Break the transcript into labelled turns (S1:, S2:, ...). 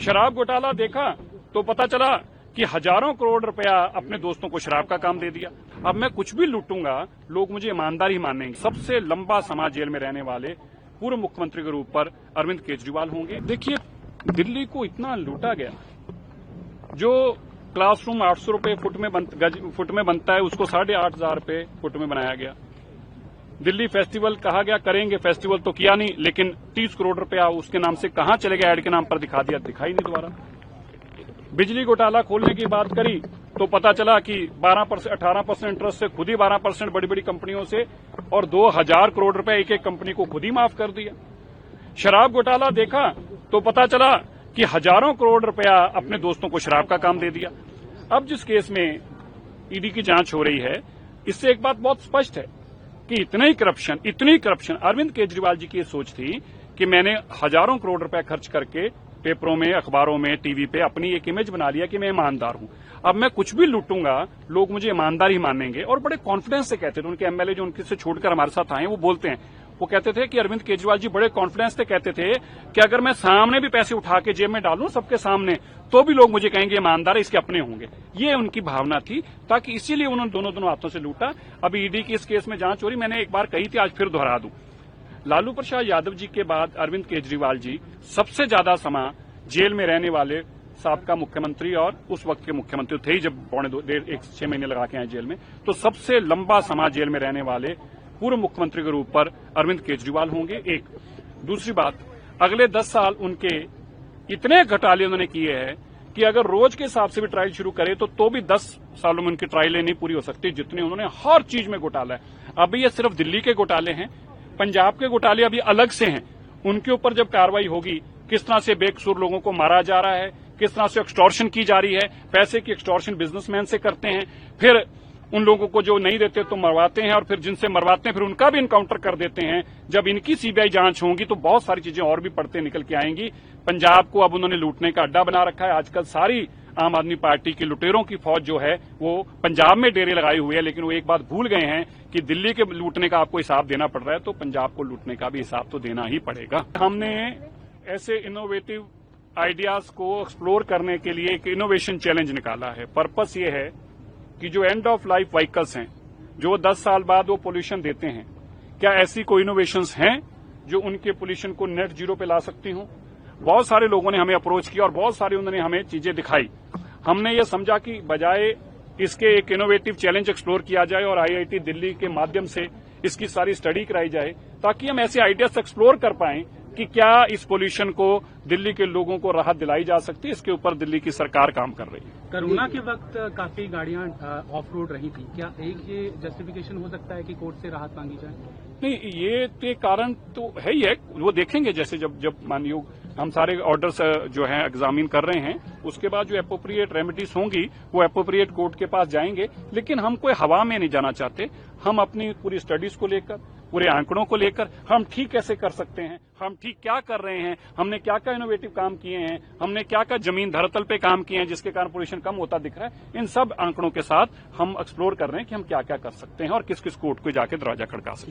S1: शराब घोटाला देखा तो पता चला कि हजारों करोड़ रुपया अपने दोस्तों को शराब का काम दे दिया। अब मैं कुछ भी लूटूंगा, लोग मुझे ईमानदार ही मानेंगे। सबसे लंबा समय जेल में रहने वाले पूर्व मुख्यमंत्री के रूप पर अरविंद केजरीवाल होंगे। देखिए, दिल्ली को इतना लूटा गया, जो क्लासरूम 800 रुपए फुट में बनता है, उसको 8,500 रुपए फुट में बनाया गया। दिल्ली फेस्टिवल कहा गया करेंगे, फेस्टिवल तो किया नहीं, लेकिन 30 करोड़ रुपया उसके नाम से कहां चले गया, एड के नाम पर दिखा दिया, दिखाई नहीं दोबारा। बिजली घोटाला खोलने की बात करी तो पता चला कि 18% इंटरेस्ट से खुद ही 12% बड़ी बड़ी कंपनियों से और 2,000 करोड़ रुपए एक एक कंपनी को खुद ही माफ कर दिया। शराब घोटाला देखा तो पता चला कि हजारों करोड़ रुपया अपने दोस्तों को शराब का काम दे दिया। अब जिस केस में ईडी की जांच हो रही है, इससे एक बात बहुत स्पष्ट है कि इतनी करप्शन अरविंद केजरीवाल जी की ये सोच थी कि मैंने हजारों करोड़ रुपया खर्च करके पेपरों में, अखबारों में, टीवी पे अपनी एक इमेज बना लिया कि मैं ईमानदार हूं। अब मैं कुछ भी लूटूंगा, लोग मुझे ईमानदार ही मानेंगे। और बड़े कॉन्फिडेंस से कहते थे, उनके एमएलए जो उनके से छोड़कर हमारे साथ आए, वो बोलते हैं, वो कहते थे कि अरविंद केजरीवाल जी बड़े कॉन्फिडेंस से कहते थे कि अगर मैं सामने भी पैसे उठा के जेब में डालूं सबके सामने, तो भी लोग मुझे कहेंगे ईमानदार है, इसके अपने होंगे। ये उनकी भावना थी, ताकि इसीलिए उन्होंने दोनों हाथों से लूटा। अभी ईडी की इस केस में जांच हो रही, मैंने एक बार कही थी, आज फिर दोहरा दूं। लालू प्रसाद यादव जी के बाद अरविंद केजरीवाल जी सबसे ज्यादा समय जेल में रहने वाले साबका मुख्यमंत्री और उस वक्त के मुख्यमंत्री थे ही, जब 6 महीने लगा के आए जेल में, तो सबसे लंबा समय जेल में रहने वाले पूर्व मुख्यमंत्री के रूप पर अरविंद केजरीवाल होंगे। एक दूसरी बात, अगले 10 साल उनके इतने घोटाले उन्होंने किए हैं कि अगर रोज के हिसाब से भी ट्रायल शुरू करे तो भी 10 सालों में उनकी ट्रायलें नहीं पूरी हो सकती, जितने उन्होंने हर चीज में घोटाला है। अभी ये सिर्फ दिल्ली के घोटाले हैं, पंजाब के घोटाले अभी अलग से हैं। उनके ऊपर जब कार्रवाई होगी, किस तरह से बेकसूर लोगों को मारा जा रहा है, किस तरह से एक्सटॉर्शन की जा रही है, पैसे की एक्सटॉर्शन बिजनेसमैन से करते हैं, फिर उन लोगों को जो नहीं देते तो मरवाते हैं, और फिर जिनसे मरवाते हैं फिर उनका भी इनकाउंटर कर देते हैं। जब इनकी सीबीआई जांच होगी तो बहुत सारी चीजें और भी पड़ते निकल के आएंगी। पंजाब को अब उन्होंने लूटने का अड्डा बना रखा है। आजकल सारी आम आदमी पार्टी की लुटेरों की फौज जो है वो पंजाब में डेरे लगाई हुई है, लेकिन वो एक बात भूल गए हैं कि दिल्ली के लूटने का आपको हिसाब देना पड़ रहा है, तो पंजाब को लूटने का भी हिसाब तो देना ही पड़ेगा। हमने ऐसे इनोवेटिव आइडियाज को एक्सप्लोर करने के लिए एक इनोवेशन चैलेंज निकाला है। पर्पस ये है कि जो एंड ऑफ लाइफ व्हीकल्स हैं, जो 10 साल बाद वो पोल्यूशन देते हैं, क्या ऐसी कोई इनोवेशंस हैं जो उनके पोल्यूशन को नेट जीरो पे ला सकती हों। बहुत सारे लोगों ने हमें अप्रोच किया और बहुत सारे उन्होंने हमें चीजें दिखाई। हमने ये समझा कि बजाय इसके एक इनोवेटिव चैलेंज एक्सप्लोर किया जाए और आईआईटी दिल्ली के माध्यम से इसकी सारी स्टडी कराई जाए, ताकि हम ऐसे आइडियाज एक्सप्लोर कर पाएं कि क्या इस पोल्यूशन को दिल्ली के लोगों को राहत दिलाई जा सकती है। इसके ऊपर दिल्ली की सरकार काम कर रही है।
S2: कोरोना के वक्त काफी गाड़ियां ऑफ रोड रही थी, क्या एक ये जस्टिफिकेशन हो सकता है कि कोर्ट से राहत मांगी जाए?
S1: नहीं, ये कारण तो है ही है, वो देखेंगे जैसे जब मानयोग हम सारे ऑर्डर्स जो हैं एग्जामिन कर रहे हैं, उसके बाद जो एप्रोप्रिएट रेमेडीज होंगी वो एप्रोप्रिएट कोर्ट के पास जाएंगे। लेकिन हम कोई हवा में नहीं जाना चाहते। हम अपनी पूरी स्टडीज को लेकर, पूरे आंकड़ों को लेकर हम ठीक कैसे कर सकते हैं, हम ठीक क्या कर रहे हैं, हमने क्या क्या इनोवेटिव काम किए हैं, हमने क्या क्या जमीन धरातल पे काम किए हैं जिसके कारण पोल्यूशन कम होता दिख रहा है, इन सब आंकड़ों के साथ हम एक्सप्लोर कर रहे हैं कि हम क्या क्या कर सकते हैं और किस किस कोर्ट को जाके दरवाजा खड़का सकते हैं।